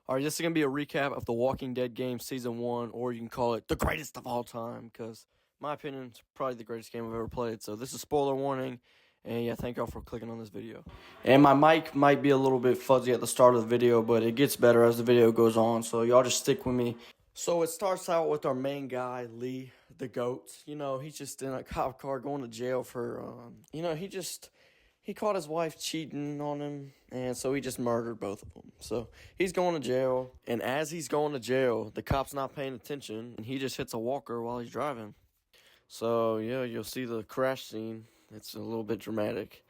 All right, this is going to be a recap of The Walking Dead game Season 1, or you can call it the greatest of all time, because, in my opinion, it's probably the greatest game I've ever played. So this is spoiler warning, and yeah, thank y'all for clicking on this video. And my mic might be a little bit fuzzy at the start of the video, but it gets better as the video goes on, so y'all just stick with me. So it starts out with our main guy, Lee, the GOAT. You know, he's just in a cop car going to jail for, he caught his wife cheating on him, and so he just murdered both of them. So he's going to jail, and as he's going to jail, the cop's not paying attention, and he just hits a walker while he's driving. So, yeah, you'll see the crash scene. It's a little bit dramatic.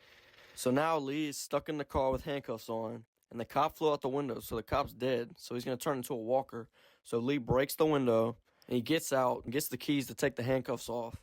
So now Lee is stuck in the car with handcuffs on, and the cop flew out the window, so the cop's dead. So he's going to turn into a walker. So Lee breaks the window, and he gets out and gets the keys to take the handcuffs off.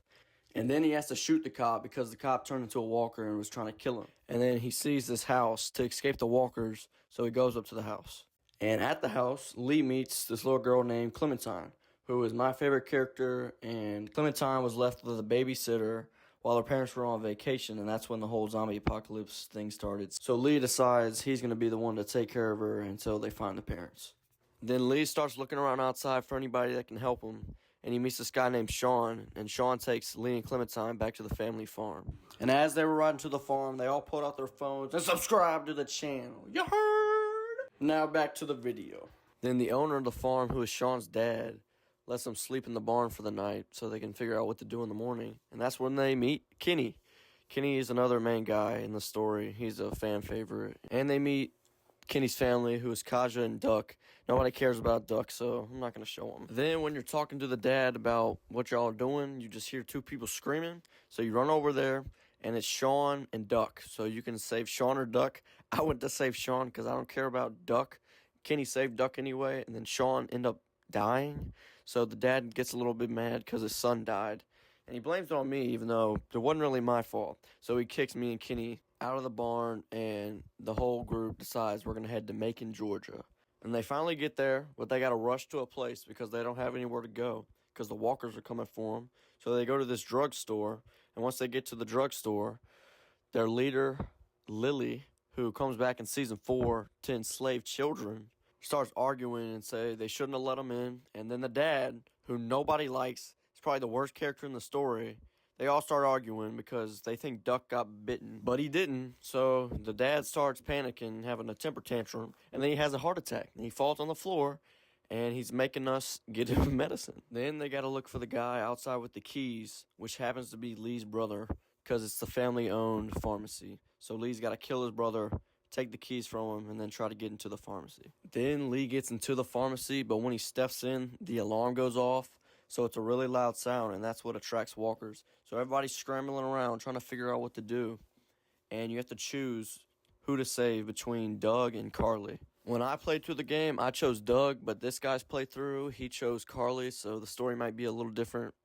And then he has to shoot the cop because the cop turned into a walker and was trying to kill him. And then he sees this house to escape the walkers, so he goes up to the house. And at the house, Lee meets this little girl named Clementine, who is my favorite character. And Clementine was left with a babysitter while her parents were on vacation, and that's when the whole zombie apocalypse thing started. So Lee decides he's going to be the one to take care of her until they find the parents. Then Lee starts looking around outside for anybody that can help him. And he meets this guy named Sean, and Sean takes Lee and Clementine back to the family farm. And as they were riding to the farm, they all pulled out their phones and subscribed to the channel. You heard? Now back to the video. Then the owner of the farm, who is Sean's dad, lets them sleep in the barn for the night so they can figure out what to do in the morning. And that's when they meet Kenny. Kenny is another main guy in the story. He's a fan favorite. And they meet Kenny's family, who is Kaja and Duck. Nobody cares about Duck, so I'm not going to show them. Then when you're talking to the dad about what y'all are doing, you just hear two people screaming. So you run over there, and it's Sean and Duck. So you can save Sean or Duck. I went to save Sean because I don't care about Duck. Kenny saved Duck anyway, and then Sean ended up dying. So the dad gets a little bit mad because his son died. And he blames it on me, even though it wasn't really my fault. So he kicks me and Kenny out of the barn, and the whole group decides we're going to head to Macon, Georgia. And they finally get there, but they got to rush to a place because they don't have anywhere to go because the walkers are coming for them. So they go to this drugstore, and once they get to the drugstore, their leader, Lily, who comes back in Season 4 to enslave children, starts arguing and say they shouldn't have let them in. And then the dad, who nobody likes, is probably the worst character in the story. They all start arguing because they think Duck got bitten, but he didn't. So the dad starts panicking, having a temper tantrum, and then he has a heart attack. And he falls on the floor, and he's making us get him medicine. Then they got to look for the guy outside with the keys, which happens to be Lee's brother, because it's the family-owned pharmacy. So Lee's got to kill his brother, take the keys from him, and then try to get into the pharmacy. Then Lee gets into the pharmacy, but when he steps in, the alarm goes off. So it's a really loud sound, and that's what attracts walkers. So everybody's scrambling around trying to figure out what to do. And you have to choose who to save between Doug and Carly. When I played through the game, I chose Doug, but this guy's playthrough, he chose Carly, so the story might be a little different.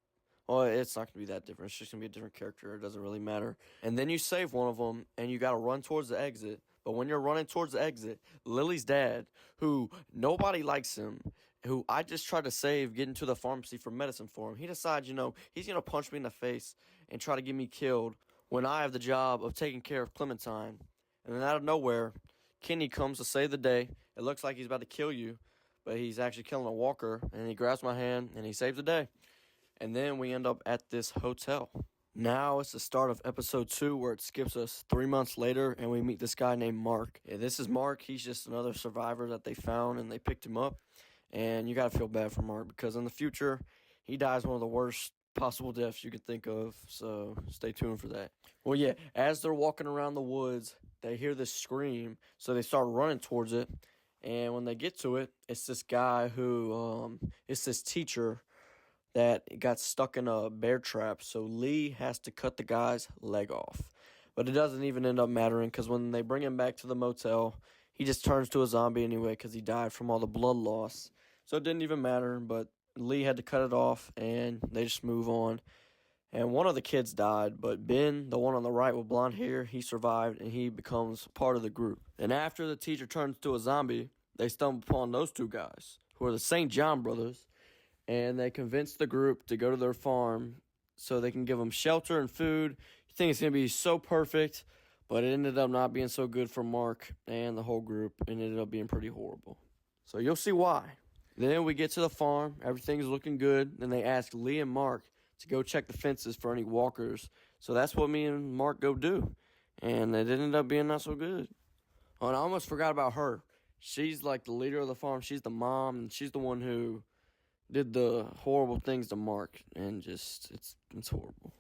Well, it's not going to be that different. It's just going to be a different character. It doesn't really matter. And then you save one of them, and you got to run towards the exit. But when you're running towards the exit, Lily's dad, who nobody likes him, who I just tried to save getting to the pharmacy for medicine for him, he decides, he's going to punch me in the face and try to get me killed when I have the job of taking care of Clementine. And then out of nowhere, Kenny comes to save the day. It looks like he's about to kill you, but he's actually killing a walker, and he grabs my hand, and he saves the day. And then we end up at this hotel. Now it's the start of episode 2, where it skips us 3 months later, and we meet this guy named Mark. Yeah, this is Mark. He's just another survivor that they found, and they picked him up. And you got to feel bad for Mark, because in the future, he dies one of the worst possible deaths you could think of. So stay tuned for that. Well, yeah, as they're walking around the woods, they hear this scream, so they start running towards it. And when they get to it, it's this guy who, it's this teacher that got stuck in a bear trap, so Lee has to cut the guy's leg off. But it doesn't even end up mattering, because when they bring him back to the motel, he just turns to a zombie anyway because he died from all the blood loss. So it didn't even matter, but Lee had to cut it off, and they just move on. And one of the kids died, but Ben, the one on the right with blonde hair, he survived, and he becomes part of the group. And after the teacher turns to a zombie, they stumble upon those two guys, who are the St. John brothers, and they convince the group to go to their farm so they can give them shelter and food. You think it's going to be so perfect, but it ended up not being so good for Mark and the whole group, and it ended up being pretty horrible. So you'll see why. Then we get to the farm. Everything's looking good. Then they ask Lee and Mark to go check the fences for any walkers. So that's what me and Mark go do. And it ended up being not so good. Oh, and I almost forgot about her. She's like the leader of the farm. She's the mom, and she's the one who did the horrible things to Mark. And just, it's horrible.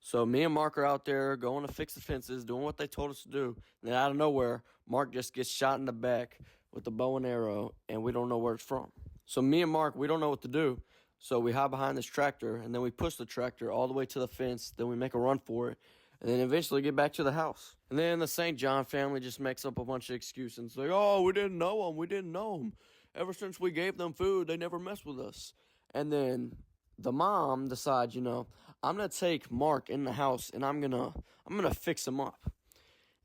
So me and Mark are out there going to fix the fences, doing what they told us to do. And then out of nowhere, Mark just gets shot in the back with a bow and arrow, and we don't know where it's from. So me and Mark, we don't know what to do. So we hide behind this tractor, and then we push the tractor all the way to the fence. Then we make a run for it, and then eventually get back to the house. And then the St. John family just makes up a bunch of excuses and say, oh, we didn't know them. Ever since we gave them food, they never messed with us. And then the mom decides, I'm going to take Mark in the house, and I'm gonna fix him up.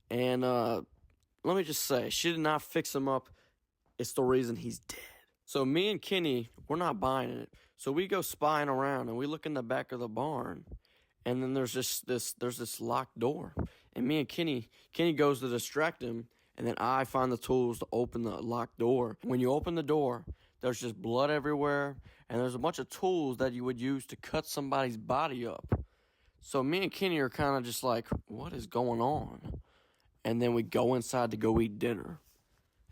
And let me just say, she did not fix him up. It's the reason he's dead. So me and Kenny, we're not buying it. So we go spying around, and we look in the back of the barn, and then there's this locked door. And me and Kenny goes to distract him, and then I find the tools to open the locked door. When you open the door, there's just blood everywhere, and there's a bunch of tools that you would use to cut somebody's body up. So me and Kenny are kind of just like, what is going on? And then we go inside to go eat dinner.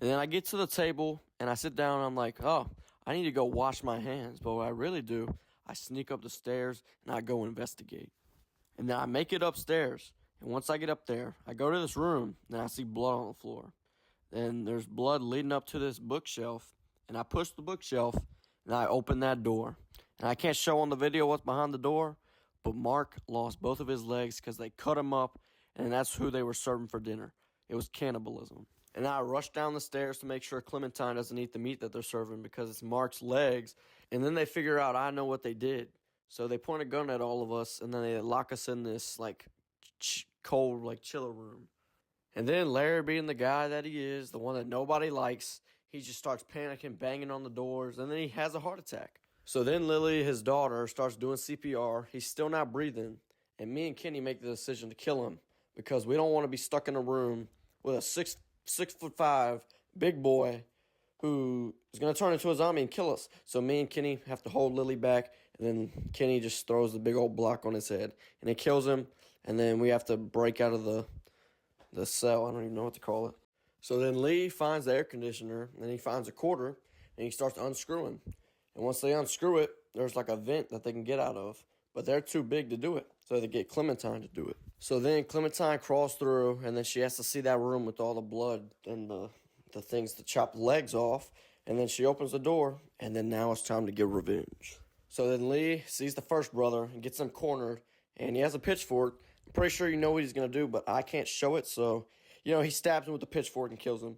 And then I get to the table, and I sit down, and I'm like, oh, I need to go wash my hands. But what I really do, I sneak up the stairs, and I go investigate. And then I make it upstairs. And once I get up there, I go to this room, and I see blood on the floor. And there's blood leading up to this bookshelf. And I push the bookshelf, and I open that door. And I can't show on the video what's behind the door, but Mark lost both of his legs because they cut him up, and that's who they were serving for dinner. It was cannibalism. And I rush down the stairs to make sure Clementine doesn't eat the meat that they're serving because it's Mark's legs. And then they figure out I know what they did. So they point a gun at all of us, and then they lock us in this, cold, chiller room. And then Larry, being the guy that he is, the one that nobody likes, he just starts panicking, banging on the doors, and then he has a heart attack. So then Lily, his daughter, starts doing CPR. He's still not breathing. And me and Kenny make the decision to kill him because we don't want to be stuck in a room with a 6'5" big boy who is going to turn into a zombie and kill us. So me and Kenny have to hold Lily back, and then Kenny just throws the big old block on his head, and it kills him, and then we have to break out of the cell. I don't even know what to call it. So then Lee finds the air conditioner, and he finds a quarter, and he starts unscrewing. And once they unscrew it, there's a vent that they can get out of, but they're too big to do it, so they get Clementine to do it. So then Clementine crawls through, and then she has to see that room with all the blood and the things to chop legs off, and then she opens the door, and then now it's time to get revenge. So then Lee sees the first brother and gets him cornered, and he has a pitchfork. I'm pretty sure you know what he's going to do, but I can't show it, so, he stabs him with the pitchfork and kills him.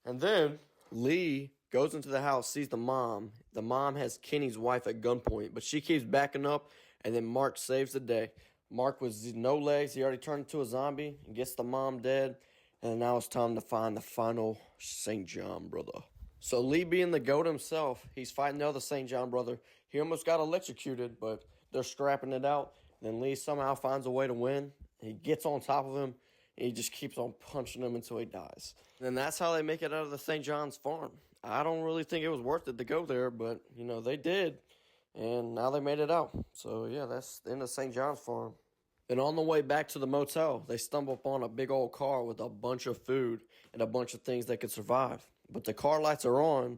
And then Lee goes into the house, sees the mom. The mom has Kenny's wife at gunpoint, but she keeps backing up, and then Mark saves the day. Mark was no legs. He already turned into a zombie and gets the mom dead. And now it's time to find the final St. John brother. So Lee, being the GOAT himself, he's fighting the other St. John brother. He almost got electrocuted, but they're scrapping it out. Then Lee somehow finds a way to win. He gets on top of him, and he just keeps on punching him until he dies. And that's how they make it out of the St. John's farm. I don't really think it was worth it to go there, but, they did. And now they made it out. So, yeah, that's the end of St. John's farm. And on the way back to the motel, they stumble upon a big old car with a bunch of food and a bunch of things that could survive. But the car lights are on,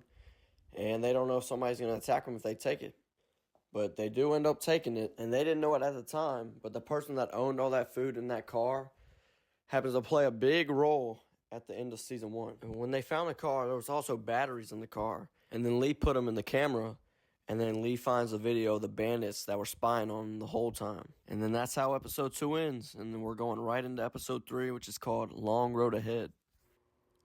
and they don't know if somebody's going to attack them if they take it. But they do end up taking it, and they didn't know it at the time. But the person that owned all that food in that car happens to play a big role at the end of season 1. And when they found the car, there was also batteries in the car. And then Lee put them in the camera. And then Lee finds a video of the bandits that were spying on him the whole time. And then that's how episode 2 ends. And then we're going right into episode 3, which is called Long Road Ahead.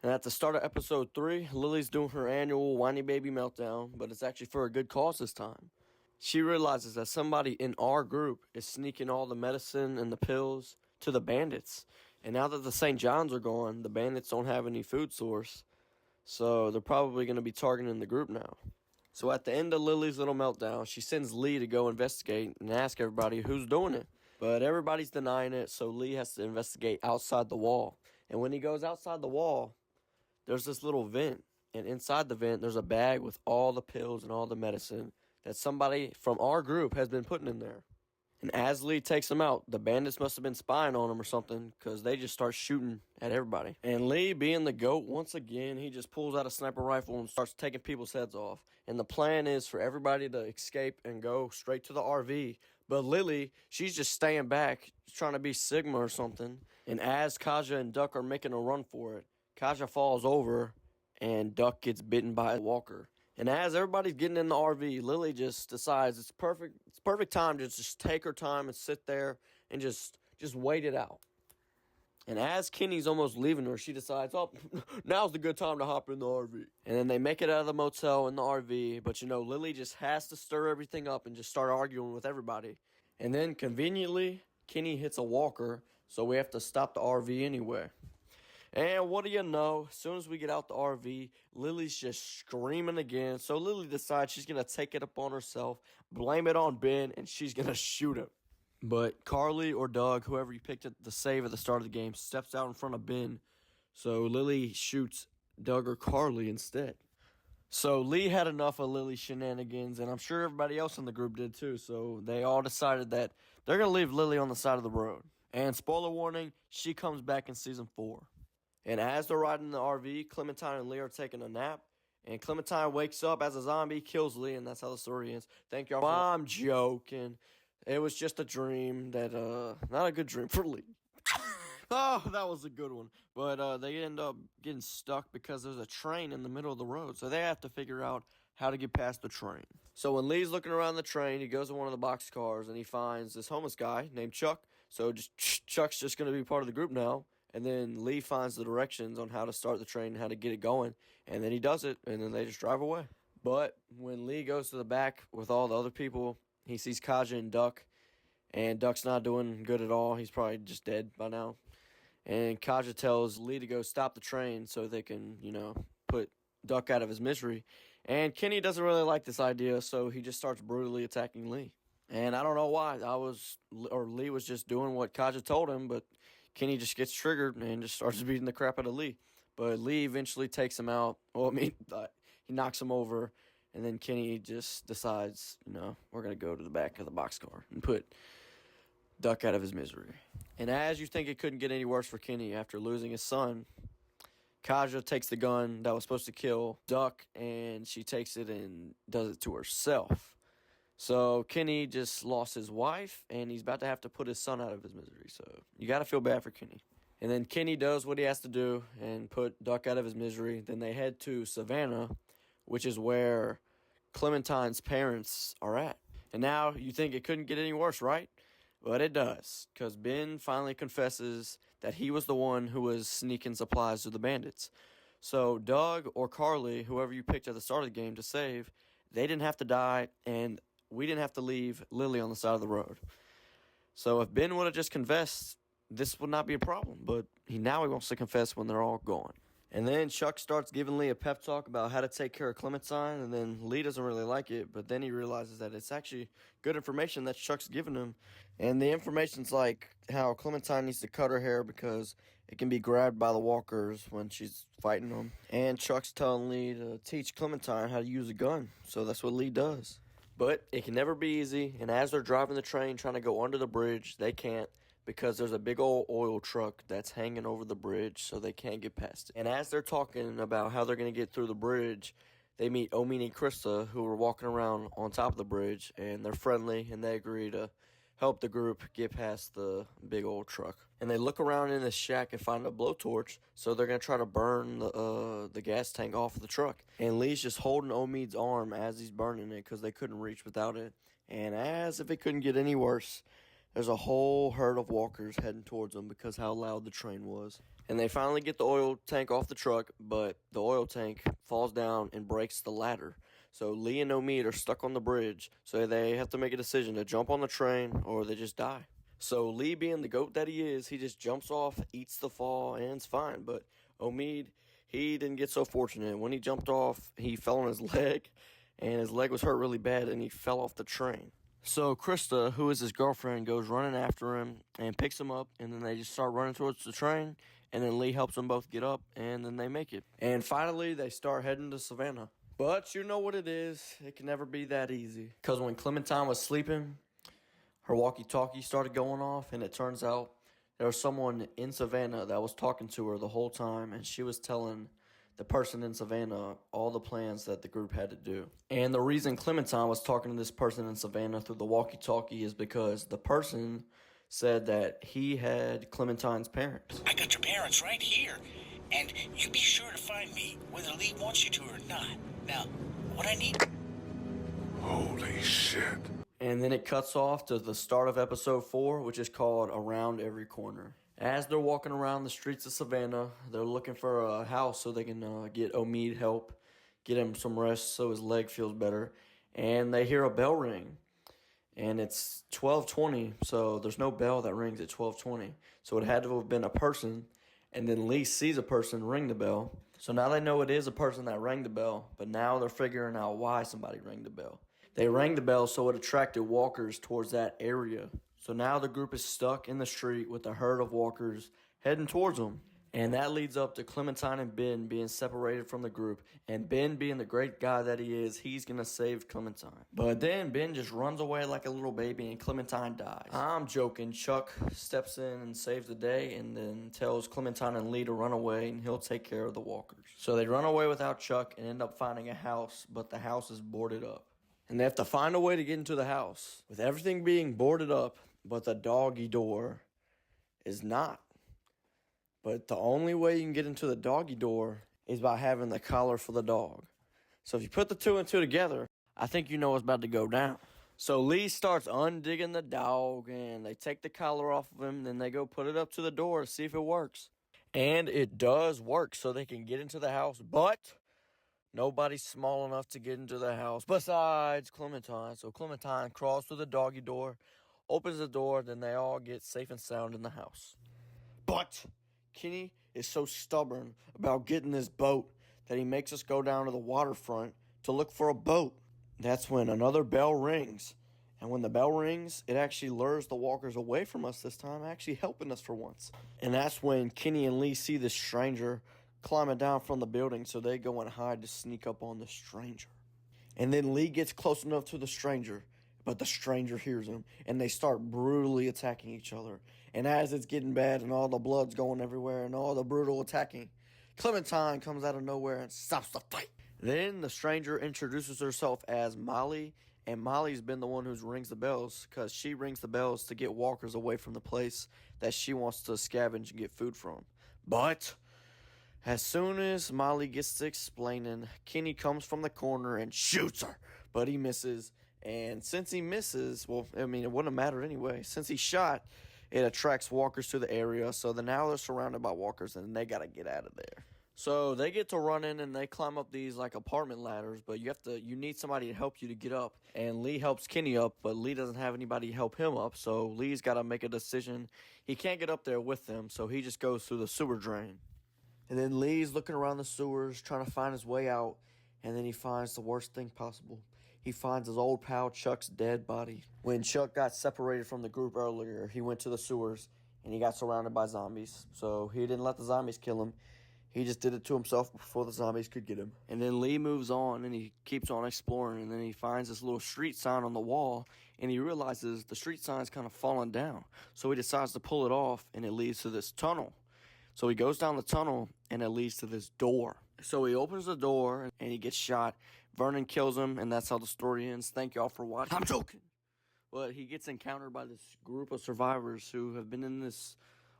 And at the start of episode 3, Lily's doing her annual whiny baby meltdown, but it's actually for a good cause this time. She realizes that somebody in our group is sneaking all the medicine and the pills to the bandits. And now that the St. John's are gone, the bandits don't have any food source. So they're probably going to be targeting the group now. So at the end of Lily's little meltdown, she sends Lee to go investigate and ask everybody who's doing it. But everybody's denying it, so Lee has to investigate outside the wall. And when he goes outside the wall, there's this little vent. And inside the vent, there's a bag with all the pills and all the medicine that somebody from our group has been putting in there. And as Lee takes them out, the bandits must have been spying on him or something, because they just start shooting at everybody. And Lee, being the GOAT, once again, he just pulls out a sniper rifle and starts taking people's heads off. And the plan is for everybody to escape and go straight to the RV. But Lily, she's just staying back, trying to be Sigma or something. And as Kaja and Duck are making a run for it, Kaja falls over, and Duck gets bitten by a walker. And as everybody's getting in the RV, Lily just decides it's perfect time to just take her time and sit there and just wait it out. And as Kenny's almost leaving her, she decides, oh, now's the good time to hop in the RV. And then they make it out of the motel in the RV, but Lily just has to stir everything up and just start arguing with everybody. And then conveniently, Kenny hits a walker, so we have to stop the RV anyway. And what do you know, as soon as we get out the RV, Lily's just screaming again. So Lily decides she's going to take it upon herself, blame it on Ben, and she's going to shoot him. But Carly or Doug, whoever you picked at the save at the start of the game, steps out in front of Ben. So Lily shoots Doug or Carly instead. So Lee had enough of Lily's shenanigans, and I'm sure everybody else in the group did too. So they all decided that they're going to leave Lily on the side of the road. And spoiler warning, she comes back in Season 4. And as they're riding in the RV, Clementine and Lee are taking a nap. And Clementine wakes up as a zombie, kills Lee, and that's how the story ends. Thank y'all. I'm joking. It was just a dream that, not a good dream for Lee. Oh, that was a good one. But they end up getting stuck because there's a train in the middle of the road. So they have to figure out how to get past the train. So when Lee's looking around the train, he goes to one of the box cars and he finds this homeless guy named Chuck. So Chuck's just going to be part of the group now. And then Lee finds the directions on how to start the train and how to get it going. And then he does it, and then they just drive away. But when Lee goes to the back with all the other people, he sees Kaja and Duck. And Duck's not doing good at all. He's probably just dead by now. And Kaja tells Lee to go stop the train so they can, put Duck out of his misery. And Kenny doesn't really like this idea, so he just starts brutally attacking Lee. And I don't know why. Lee was just doing what Kaja told him, but Kenny just gets triggered and just starts beating the crap out of Lee. But Lee eventually takes him out. Well, he knocks him over. And then Kenny just decides, we're going to go to the back of the boxcar and put Duck out of his misery. And as you think it couldn't get any worse for Kenny after losing his son, Kaja takes the gun that was supposed to kill Duck, and she takes it and does it to herself. So Kenny just lost his wife, and he's about to have to put his son out of his misery. So you got to feel bad for Kenny. And then Kenny does what he has to do and put Duck out of his misery. Then they head to Savannah, which is where Clementine's parents are at. And now you think it couldn't get any worse, right? But it does, because Ben finally confesses that he was the one who was sneaking supplies to the bandits. So Doug or Carly, whoever you picked at the start of the game to save, they didn't have to die, and we didn't have to leave Lily on the side of the road. So if Ben would have just confessed, this would not be a problem. But now he wants to confess when they're all gone. And then Chuck starts giving Lee a pep talk about how to take care of Clementine. And then Lee doesn't really like it. But then he realizes that it's actually good information that Chuck's giving him. And the information's like how Clementine needs to cut her hair because it can be grabbed by the walkers when she's fighting them. And Chuck's telling Lee to teach Clementine how to use a gun. So that's what Lee does. But it can never be easy, and as they're driving the train trying to go under the bridge, they can't because there's a big old oil truck that's hanging over the bridge, so they can't get past it. And as they're talking about how they're going to get through the bridge, they meet Omin and Krista, who are walking around on top of the bridge, and they're friendly, and they agree to help the group get past the big old truck. And they look around in this shack and find a blowtorch, so they're going to try to burn the gas tank off of the truck. And Lee's just holding Omid's arm as he's burning it because they couldn't reach without it. And as if it couldn't get any worse, there's a whole herd of walkers heading towards them because how loud the train was. And they finally get the oil tank off the truck, but the oil tank falls down and breaks the ladder. So Lee and Omid are stuck on the bridge, so they have to make a decision to jump on the train or they just die. So Lee, being the GOAT that he is, he just jumps off, eats the fall, and it's fine. But Omid, he didn't get so fortunate. When he jumped off, he fell on his leg, and his leg was hurt really bad, and he fell off the train. So Krista, who is his girlfriend, goes running after him and picks him up, and then they just start running towards the train. And then Lee helps them both get up, and then they make it. And finally, they start heading to Savannah. But you know what it is. It can never be that easy. Because when Clementine was sleeping, her walkie-talkie started going off, and it turns out there was someone in Savannah that was talking to her the whole time, and she was telling the person in Savannah all the plans that the group had to do. And the reason Clementine was talking to this person in Savannah through the walkie-talkie is because the person said that he had Clementine's parents. I got your parents right here, and you be sure to find me, whether Lee wants you to or not. Now, what I need... Holy shit. And then it cuts off to the start of episode 4, which is called Around Every Corner. As they're walking around the streets of Savannah, they're looking for a house so they can get Omid help, get him some rest so his leg feels better. And they hear a bell ring. And it's 12:20, so there's no bell that rings at 12:20. So it had to have been a person. And then Lee sees a person ring the bell. So now they know it is a person that rang the bell, but now they're figuring out why somebody rang the bell. They rang the bell so it attracted walkers towards that area. So now the group is stuck in the street with a herd of walkers heading towards them. And that leads up to Clementine and Ben being separated from the group. And Ben, being the great guy that he is, he's going to save Clementine. But then Ben just runs away like a little baby and Clementine dies. I'm joking. Chuck steps in and saves the day and then tells Clementine and Lee to run away and he'll take care of the walkers. So they run away without Chuck and end up finding a house, but the house is boarded up. And they have to find a way to get into the house with everything being boarded up, but the doggy door is not. But the only way you can get into the doggy door is by having the collar for the dog. So if you put the two and two together, I think you know what's about to go down. So Lee starts undigging the dog, and they take the collar off of him, then they go put it up to the door to see if it works. And it does work, so they can get into the house, but nobody's small enough to get into the house besides Clementine. So Clementine crawls through the doggy door, opens the door, then they all get safe and sound in the house. But Kenny is so stubborn about getting this boat that he makes us go down to the waterfront to look for a boat. That's when another bell rings. And when the bell rings, it actually lures the walkers away from us this time, actually helping us for once. And that's when Kenny and Lee see this stranger climbing down from the building, so they go and hide to sneak up on the stranger. And then Lee gets close enough to the stranger, but the stranger hears him, and they start brutally attacking each other. And as it's getting bad and all the blood's going everywhere and all the brutal attacking, Clementine comes out of nowhere and stops the fight. Then the stranger introduces herself as Molly, and Molly's been the one who rings the bells because she rings the bells to get walkers away from the place that she wants to scavenge and get food from. But as soon as Molly gets to explaining, Kenny comes from the corner and shoots her, but he misses. And since he misses, well, I mean, it wouldn't have mattered anyway. Since he shot, it attracts walkers to the area, so now they're surrounded by walkers, and they got to get out of there. So they get to run in, and they climb up these, like, apartment ladders, but you need somebody to help you to get up. And Lee helps Kenny up, but Lee doesn't have anybody to help him up, so Lee's got to make a decision. He can't get up there with them, so he just goes through the sewer drain. And then Lee's looking around the sewers, trying to find his way out, and then he finds the worst thing possible. He finds his old pal Chuck's dead body. When Chuck got separated from the group earlier, he went to the sewers, and he got surrounded by zombies. So he didn't let the zombies kill him. He just did it to himself before the zombies could get him. And then Lee moves on, and he keeps on exploring, and then he finds this little street sign on the wall, and he realizes the street sign's kind of fallen down. So he decides to pull it off, and it leads to this tunnel. So he goes down the tunnel, and it leads to this door. So he opens the door, and he gets shot. Vernon kills him, and that's how the story ends. Thank y'all for watching. I'm joking. But he gets encountered by this group of survivors who have been in this,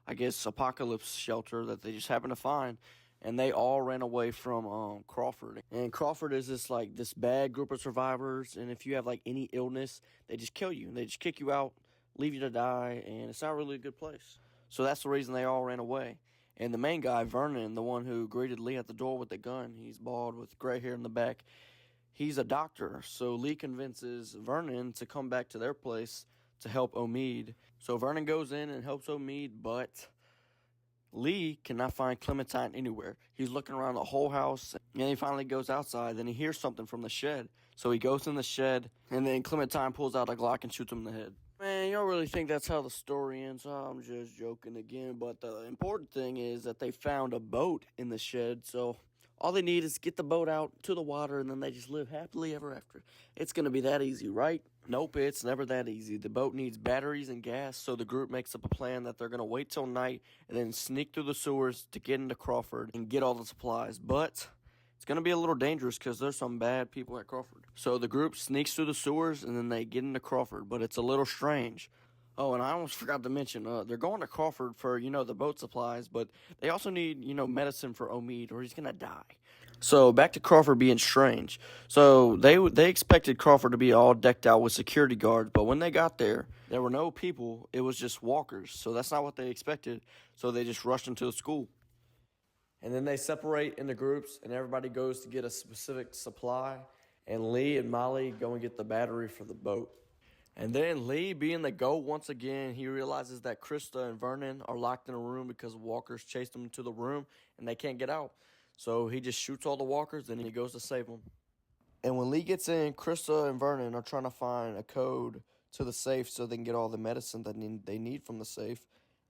I guess, apocalypse shelter that they just happened to find. And they all ran away from Crawford. And Crawford is this bad group of survivors. And if you have, like, any illness, they just kill you. And they just kick you out, leave you to die. And it's not really a good place. So that's the reason they all ran away. And the main guy, Vernon, the one who greeted Lee at the door with the gun, he's bald with gray hair in the back. He's a doctor, so Lee convinces Vernon to come back to their place to help Omid. So Vernon goes in and helps Omid, but Lee cannot find Clementine anywhere. He's looking around the whole house, and he finally goes outside. Then he hears something from the shed. So he goes in the shed, and then Clementine pulls out a Glock and shoots him in the head. Man, y'all really think that's how the story ends? I'm just joking again. But the important thing is that they found a boat in the shed, so all they need is get the boat out to the water, and then they just live happily ever after. It's gonna be that easy, right? Nope, it's never that easy. The boat needs batteries and gas, so the group makes up a plan that they're gonna wait till night and then sneak through the sewers to get into Crawford and get all the supplies. But it's going to be a little dangerous because there's some bad people at Crawford. So the group sneaks through the sewers and then they get into Crawford, but it's a little strange. Oh, and I almost forgot to mention, they're going to Crawford for, the boat supplies, but they also need, medicine for Omid or he's going to die. So back to Crawford being strange. So they expected Crawford to be all decked out with security guards, but when they got there were no people. It was just walkers. So that's not what they expected. So they just rushed into the school. And then they separate into groups, and everybody goes to get a specific supply. And Lee and Molly go and get the battery for the boat. And then Lee, being the GOAT once again, he realizes that Krista and Vernon are locked in a room because walkers chased them into the room, and they can't get out. So he just shoots all the walkers, and he goes to save them. And when Lee gets in, Krista and Vernon are trying to find a code to the safe so they can get all the medicine that they need from the safe.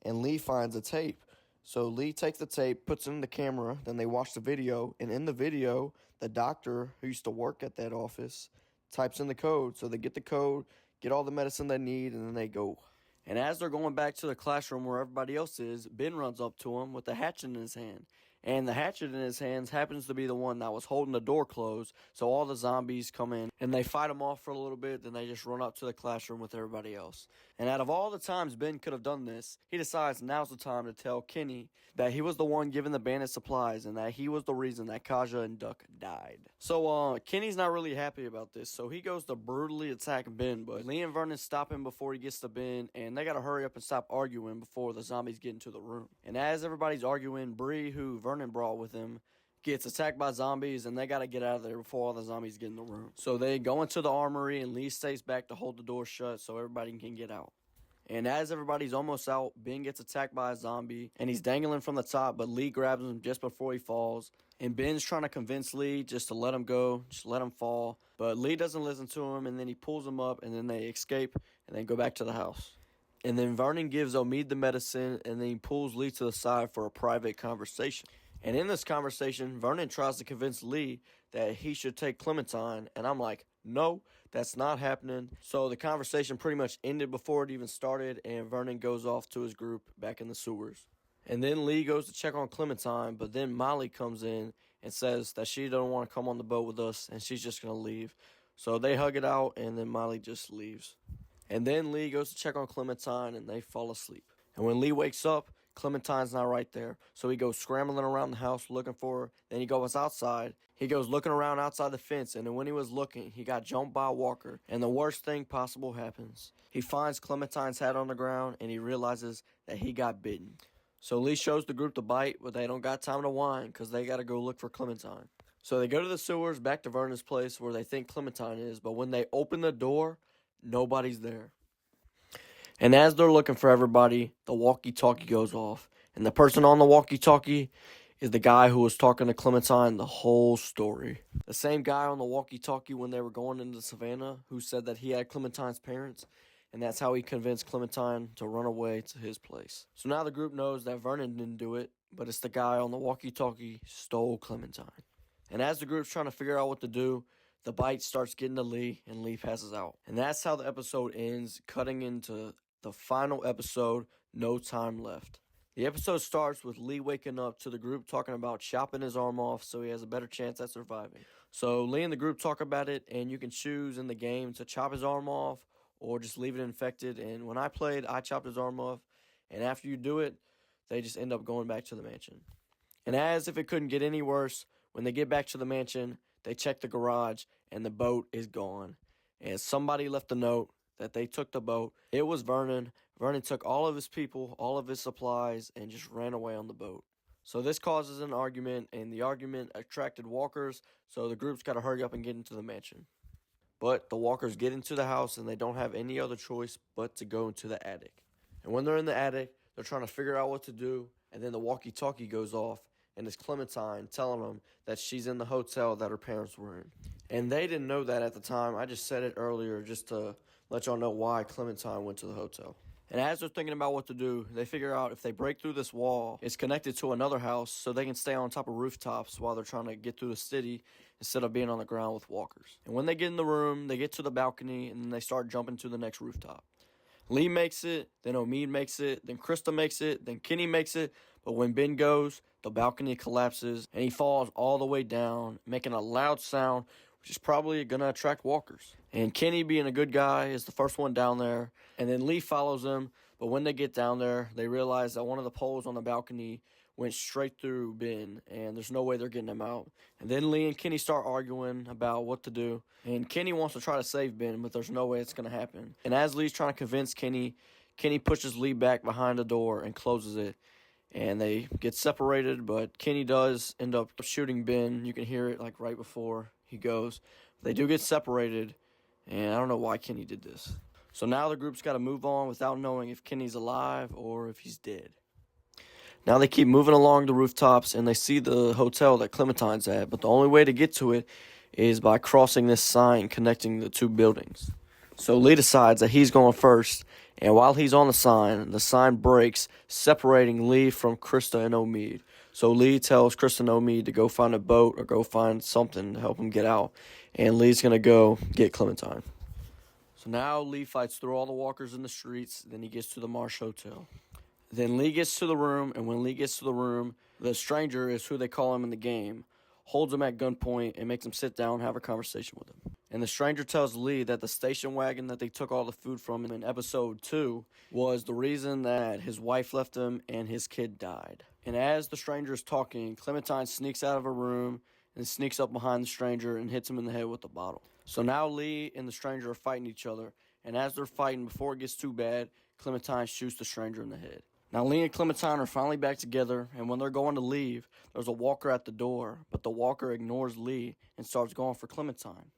And Lee finds a tape. So Lee takes the tape, puts it in the camera, then they watch the video. And in the video, the doctor who used to work at that office types in the code. So they get the code, get all the medicine they need, and then they go. And as they're going back to the classroom where everybody else is, Ben runs up to him with a hatchet in his hand. And the hatchet in his hands happens to be the one that was holding the door closed. So all the zombies come in and they fight him off for a little bit. Then they just run up to the classroom with everybody else. And out of all the times Ben could have done this, he decides now's the time to tell Kenny that he was the one giving the bandit supplies and that he was the reason that Kaja and Duck died. So Kenny's not really happy about this. So he goes to brutally attack Ben. But Lee and Vernon stop him before he gets to Ben. And they got to hurry up and stop arguing before the zombies get into the room. And as everybody's arguing, Bree, who Vernon brought with him, gets attacked by zombies, and they got to get out of there before all the zombies get in the room. So they go into the armory, and Lee stays back to hold the door shut so everybody can get out. And as everybody's almost out, Ben gets attacked by a zombie, and he's dangling from the top, but Lee grabs him just before he falls. And Ben's trying to convince Lee just to let him go, just let him fall. But Lee doesn't listen to him, and then he pulls him up, and then they escape, and then go back to the house. And then Vernon gives Omid the medicine, and then he pulls Lee to the side for a private conversation. And in this conversation, Vernon tries to convince Lee that he should take Clementine, and I'm like, no, that's not happening. So the conversation pretty much ended before it even started, and Vernon goes off to his group back in the sewers. And then Lee goes to check on Clementine, but then Molly comes in and says that she don't want to come on the boat with us, and she's just going to leave. So they hug it out, and then Molly just leaves. And then Lee goes to check on Clementine, and they fall asleep. And when Lee wakes up, Clementine's not right there. So he goes scrambling around the house looking for her. Then he goes outside. He goes looking around outside the fence, and then when he was looking, he got jumped by a walker. And the worst thing possible happens. He finds Clementine's hat on the ground, and he realizes that he got bitten. So Lee shows the group the bite, but they don't got time to whine because they got to go look for Clementine. So they go to the sewers back to Vernon's place where they think Clementine is, but when they open the door, nobody's there. And as they're looking for everybody, the walkie-talkie goes off. And the person on the walkie-talkie is the guy who was talking to Clementine the whole story. The same guy on the walkie-talkie when they were going into Savannah who said that he had Clementine's parents. And that's how he convinced Clementine to run away to his place. So now the group knows that Vernon didn't do it, but it's the guy on the walkie-talkie stole Clementine. And as the group's trying to figure out what to do, the bite starts getting to Lee, and Lee passes out. And that's how the episode ends, cutting into the final episode, No Time Left. The episode starts with Lee waking up to the group talking about chopping his arm off so he has a better chance at surviving. So Lee and the group talk about it, and you can choose in the game to chop his arm off or just leave it infected. And when I played, I chopped his arm off, and after you do it, they just end up going back to the mansion. And as if it couldn't get any worse, when they get back to the mansion, they check the garage, and the boat is gone. And somebody left a note that they took the boat. It was Vernon. Vernon took all of his people, all of his supplies, and just ran away on the boat. So this causes an argument, and the argument attracted walkers, so the group's got to hurry up and get into the mansion. But the walkers get into the house, and they don't have any other choice but to go into the attic. And when they're in the attic, they're trying to figure out what to do, and then the walkie-talkie goes off, and it's Clementine telling them that she's in the hotel that her parents were in. And they didn't know that at the time. I just said it earlier just to let y'all know why Clementine went to the hotel. And as they're thinking about what to do, they figure out if they break through this wall, it's connected to another house so they can stay on top of rooftops while they're trying to get through the city instead of being on the ground with walkers. And when they get in the room, they get to the balcony and then they start jumping to the next rooftop. Lee makes it, then Omid makes it, then Krista makes it, then Kenny makes it, but when Ben goes, the balcony collapses and he falls all the way down, making a loud sound, which is probably going to attract walkers. And Kenny, being a good guy, is the first one down there, and then Lee follows him, but when they get down there, they realize that one of the poles on the balcony went straight through Ben, and there's no way they're getting him out. And then Lee and Kenny start arguing about what to do, and Kenny wants to try to save Ben, but there's no way it's going to happen. And as Lee's trying to convince Kenny, Kenny pushes Lee back behind the door and closes it, and they get separated, but Kenny does end up shooting Ben. You can hear it like right before he goes. They do get separated, and I don't know why Kenny did this. So now the group's got to move on without knowing if Kenny's alive or if he's dead. Now they keep moving along the rooftops, and they see the hotel that Clementine's at, but the only way to get to it is by crossing this sign connecting the two buildings. So Lee decides that he's going first, and while he's on the sign breaks, separating Lee from Krista and Omid. So Lee tells Krista and Omid to go find a boat or go find something to help him get out, and Lee's going to go get Clementine. So now Lee fights through all the walkers in the streets, then he gets to the Marsh Hotel. Then Lee gets to the room, and when Lee gets to the room, the stranger is who they call him in the game, holds him at gunpoint and makes him sit down and have a conversation with him. And the stranger tells Lee that the station wagon that they took all the food from in episode 2 was the reason that his wife left him and his kid died. And as the stranger is talking, Clementine sneaks out of her room and sneaks up behind the stranger and hits him in the head with a bottle. So now Lee and the stranger are fighting each other, and as they're fighting, before it gets too bad, Clementine shoots the stranger in the head. Now Lee and Clementine are finally back together, and when they're going to leave, there's a walker at the door, but the walker ignores Lee and starts going for Clementine.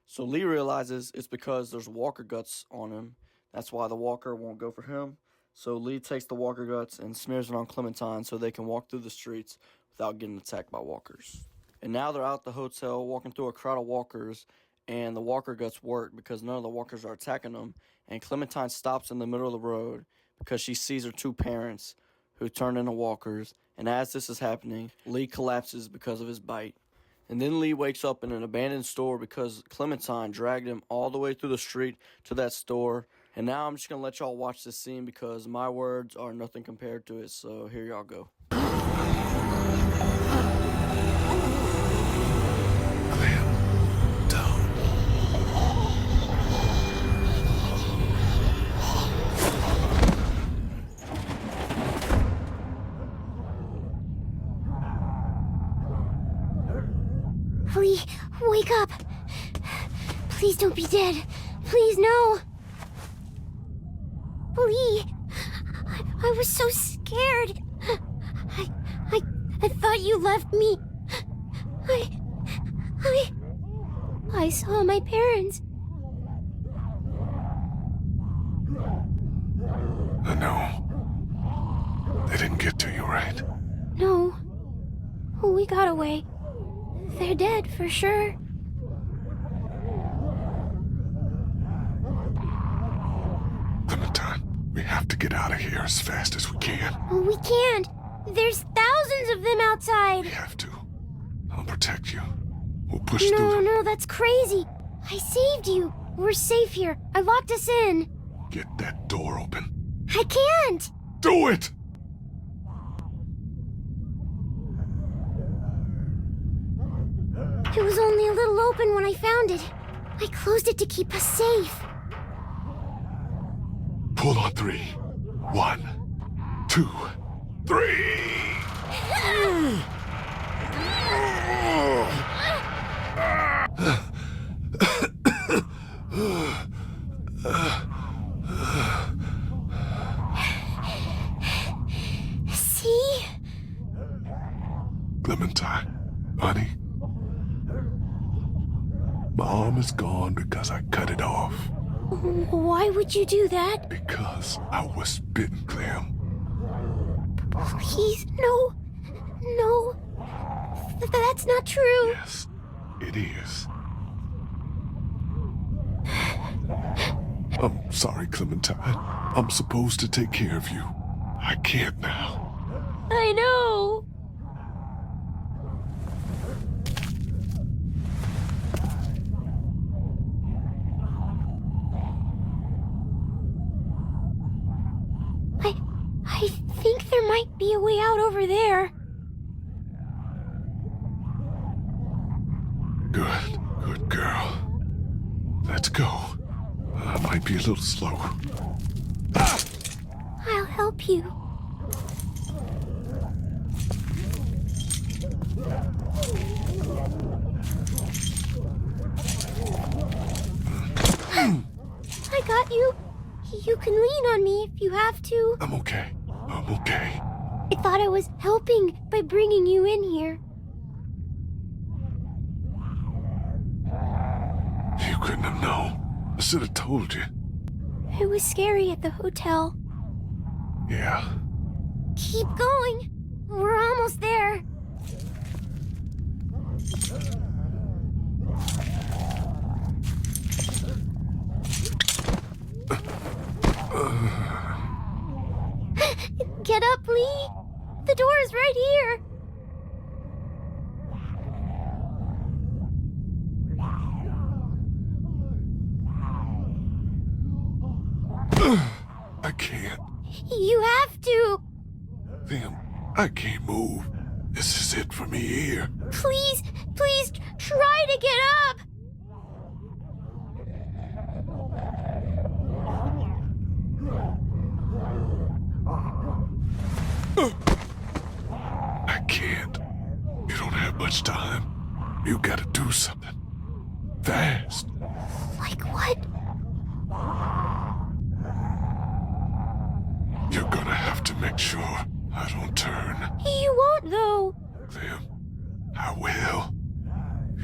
So Lee realizes it's because there's walker guts on him. That's why the walker won't go for him. So Lee takes the walker guts and smears it on Clementine so they can walk through the streets without getting attacked by walkers. And now they're out the hotel walking through a crowd of walkers, and the walker guts work because none of the walkers are attacking them. And Clementine stops in the middle of the road because she sees her two parents who turn into walkers. And as this is happening, Lee collapses because of his bite. And then Lee wakes up in an abandoned store because Clementine dragged him all the way through the street to that store. And now I'm just going to let y'all watch this scene because my words are nothing compared to it. So here y'all go. Lee, wake up! Please don't be dead. Please, no! Lee, I was so scared. I thought you left me. I saw my parents. I know. They didn't get to you, right? No. We got away. They're dead, for sure. Clementine, we have to get out of here as fast as we can. Oh, we can't. There's thousands of them outside. We have to. I'll protect you. We'll push through them. No, that's crazy. I saved you. We're safe here. I locked us in. Get that door open. I can't. Do it! It was only a little open when I found it. I closed it to keep us safe. Pull on 3. 1, 2, 3! See? Clementine, honey. My arm is gone because I cut it off. Why would you do that? Because I was bitten, Clem. Please, no. No, that's not true. Yes, it is. I'm sorry, Clementine. I'm supposed to take care of you. I can't now. I know. I think there might be a way out over there. Good girl. Let's go. I might be a little slow. I'll help you. I got you. You can lean on me if you have to. I'm okay. I thought I was helping by bringing you in here. You couldn't have known. I should have told you. It was scary at the hotel. Yeah. Keep going. We're almost there. Get up, Lee. The door is right here. I can't. You have to. Damn, I can't move. This is it for me here. Please try to get up. I can't. You don't have much time. You gotta do something. Fast. Like what? You're gonna have to make sure I don't turn. You won't, though. Them. I will.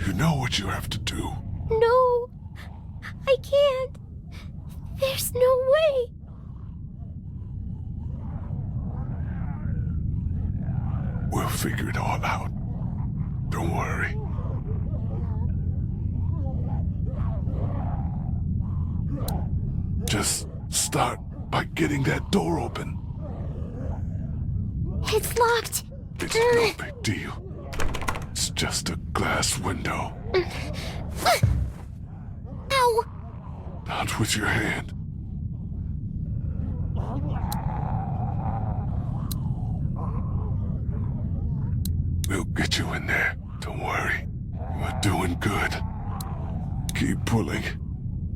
You know what you have to do. No, I can't. There's no way. We'll figure it all out. Don't worry. Just start by getting that door open. It's locked. It's no big deal. It's just a glass window. Ow! Not with your hand. We'll get you in there. Don't worry. You're doing good. Keep pulling.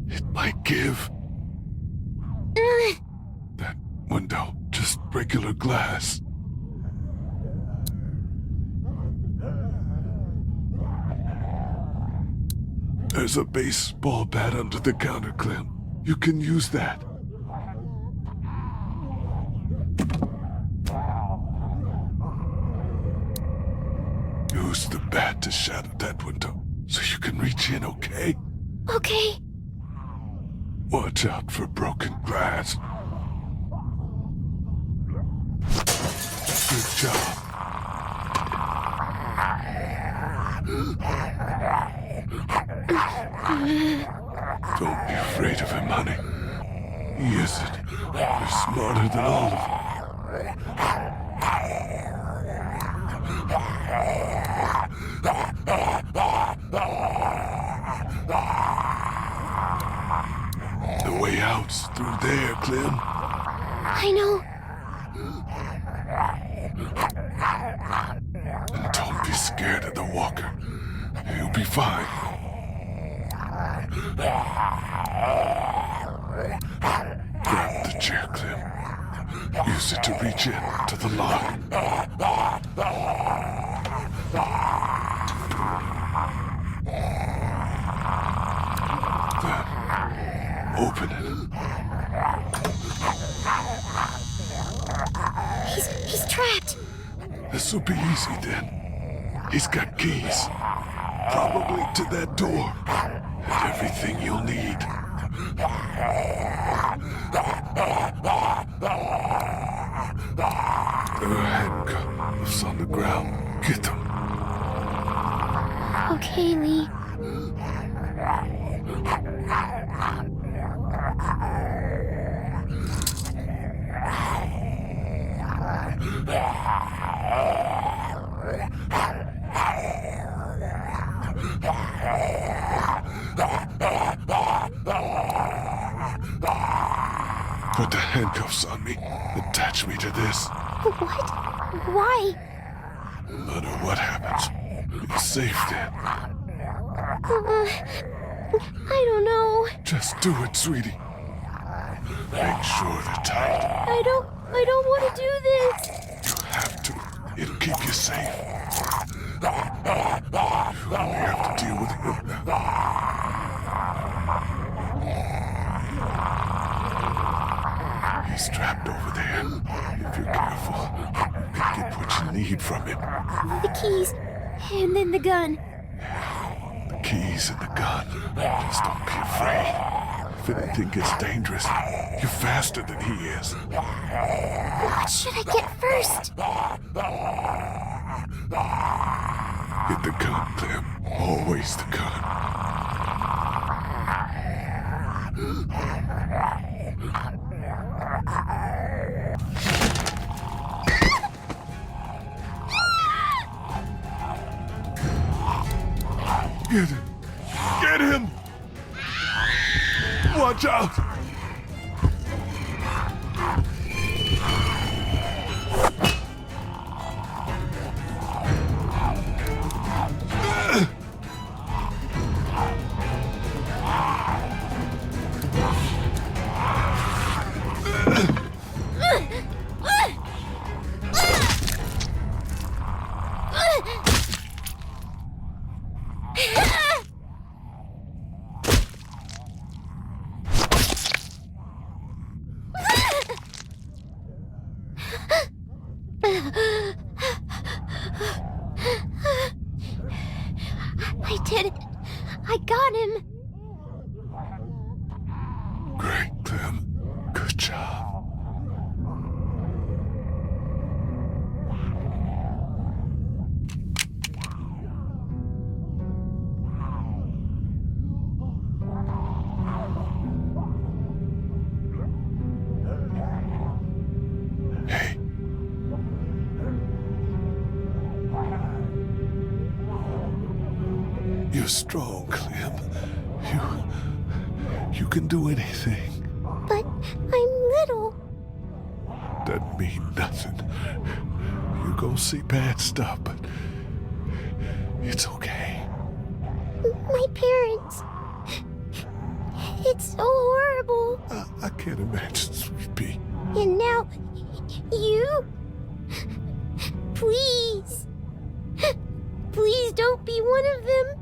It might give. That window, just regular glass. There's a baseball bat under the counter, Clem. You can use that. Use the bat to shatter that window so you can reach in, okay? Okay. Watch out for broken glass. Good job. Don't be afraid of him, honey. He isn't. You're smarter than all of them. The way out's through there, Clem. I know. And don't be scared of the walker. He'll be fine. Grab the chair, Clem. Use it to reach in to the lock. Then, open it. He's trapped. This will be easy then. He's got keys. Probably to that door. And everything you'll need. There are handcuffs on the ground. Get them. Okay, Lee. Put the handcuffs on me. Attach me to this. What? Why? No matter what happens, you're safe then. I don't know. Just do it, sweetie. Make sure they're tight. I don't want to do this. You have to. It'll keep you safe. You only have to deal with him now. He's trapped over there. If you're careful, you can get what you need from him. The keys, and then the gun. The keys and the gun. Just don't be afraid. If anything gets dangerous, you're faster than he is. What should I get first? Get the gun, Clem. Always the gun. Get him! Get him! Watch out! I did it. I got him. Great, Clem. Good job. Hey. You're strong, Clem. You can do anything. But I'm little. Doesn't mean nothing. You go see bad stuff, but it's okay. My parents. It's so horrible. I can't imagine, sweet pea. And now, you? Please. Please don't be one of them.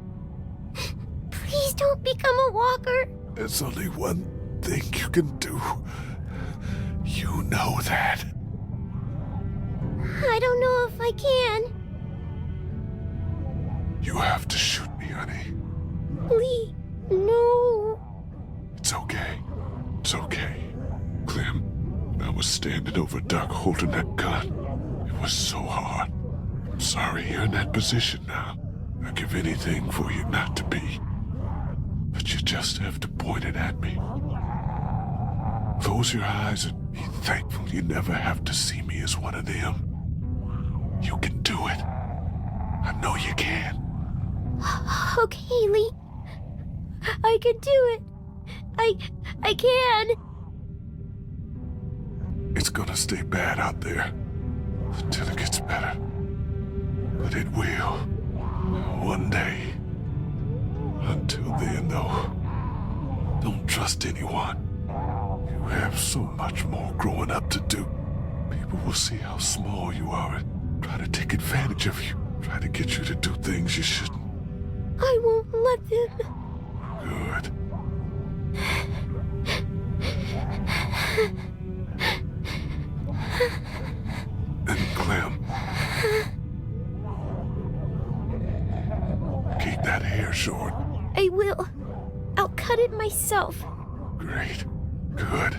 Please don't become a walker. There's only one thing you can do. You know that. I don't know if I can. You have to shoot me, honey. Lee, no. It's okay. It's okay. Clem, I was standing over Doug holding that gun. It was so hard. I'm sorry you're in that position now. I'd give anything for you not to be. But you just have to point it at me. Close your eyes and be thankful you never have to see me as one of them. You can do it. I know you can. Okay, Lee. I can do it. I can. It's gonna stay bad out there until it gets better. But it will. One day. Until then, though, don't trust anyone. You have so much more growing up to do. People will see how small you are and try to take advantage of you. Try to get you to do things you shouldn't. I won't let them. Good. And Clem. Keep that hair short. I will. I'll cut it myself. Great. Good.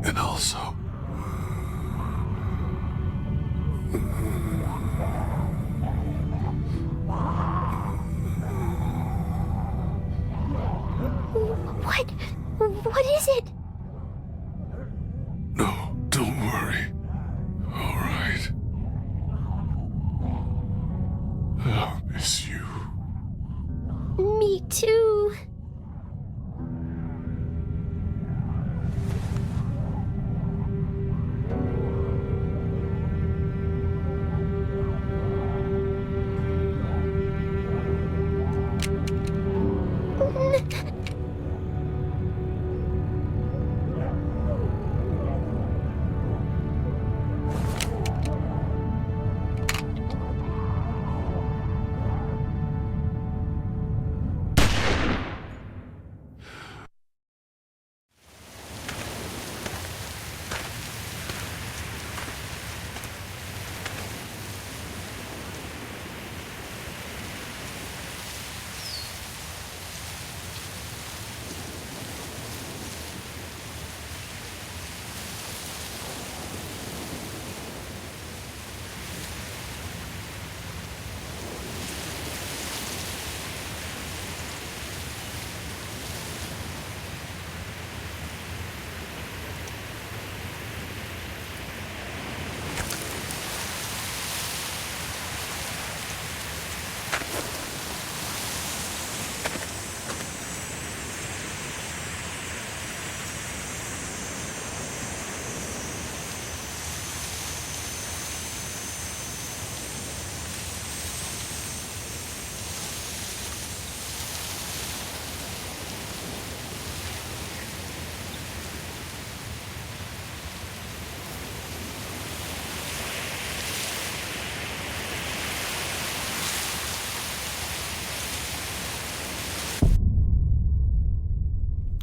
And also, What? What is it? No, don't worry. All right. I'll miss you. Me too.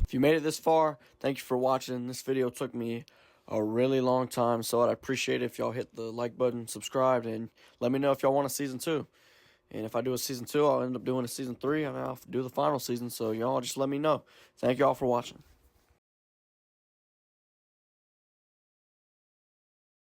If you made it this far, thank you for watching. This video took me a really long time, so I'd appreciate it if y'all hit the like button, subscribed, and let me know if y'all want a season 2. And if I do a season 2, I'll end up doing a season 3, and I'll do the final season, so y'all just let me know. Thank y'all for watching.